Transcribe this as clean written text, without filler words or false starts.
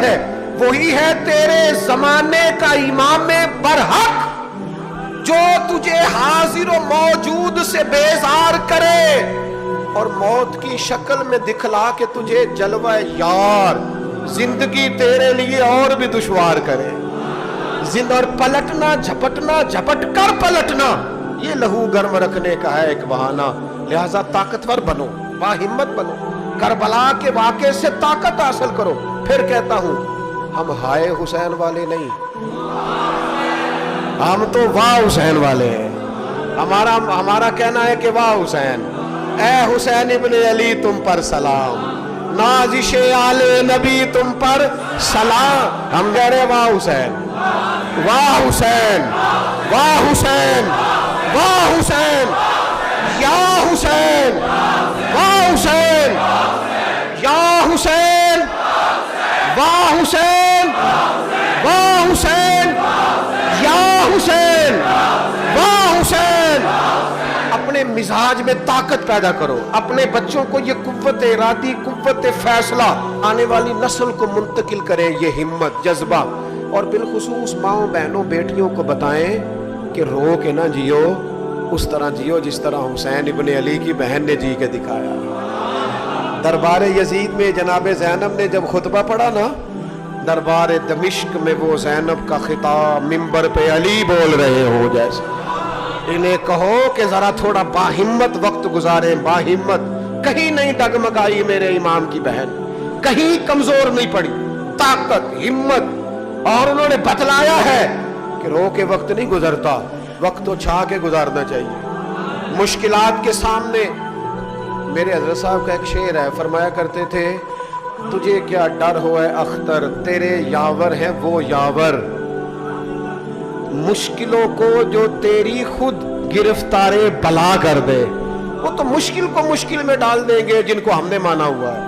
ہے وہی ہے تیرے زمانے کا امام برحق جو تجھے حاضر و موجود سے بیزار کرے اور موت کی شکل میں دکھلا کے تجھے جلوہ یار زندگی تیرے لیے اور بھی دشوار کرے. اور پلٹنا جھپٹنا جھپٹ کر پلٹنا یہ لہو گرم رکھنے کا ہے ایک بہانہ. لہذا طاقتور بنو, باہمت بنو, کربلا کے واقعے سے طاقت حاصل کرو. پھر کہتا ہوں ہم ہائے حسین والے نہیں, ہم تو واہ حسین والے ہیں. ہمارا کہنا ہے کہ واہ حسین, اے حسین ابن علی تم پر سلام, نازش آل نبی تم پر سلام. ہم کہہ رہے واہ حسین, واہ حسین, واہ حسین, واہ حسین, یا حسین, واہ حسین, یا حسین, واہ حسین, واہ حسین, یا حسین, واہ حسین. اپنے مزاج میں طاقت پیدا کرو, اپنے بچوں کو یہ قوت ارادی, قوت فیصلہ آنے والی نسل کو منتقل کریں, یہ ہمت, جذبہ. اور بالخصوص ماؤں بہنوں بیٹیوں کو بتائیں کہ رو کے نہ جیو, اس طرح جیو جس طرح حسین ابن علی کی بہن نے جی کے دکھایا. دربار یزید میں جناب زینب نے جب خطبہ پڑھا نا, دربار دمشق میں وہ زینب کا خطاب منبر پہ علی بول رہے ہو جیسے. انہیں کہو کہ ذرا تھوڑا باہمت وقت گزاریں, باہمت, کہیں نہیں ڈگمگائی میرے امام کی بہن, کہیں کمزور نہیں پڑی, طاقت, ہمت. اور انہوں نے بتلایا ہے کہ رو کے وقت نہیں گزرتا, وقت تو چھا کے گزارنا چاہیے. مشکلات کے سامنے میرے حضرت صاحب کا ایک شعر ہے, فرمایا کرتے تھے تجھے کیا ڈر ہو اے اختر, تیرے یاور ہے وہ یاور, مشکلوں کو جو تیری خود گرفتار بلا کر دے. وہ تو مشکل کو مشکل میں ڈال دیں گے جن کو ہم نے مانا ہوا ہے.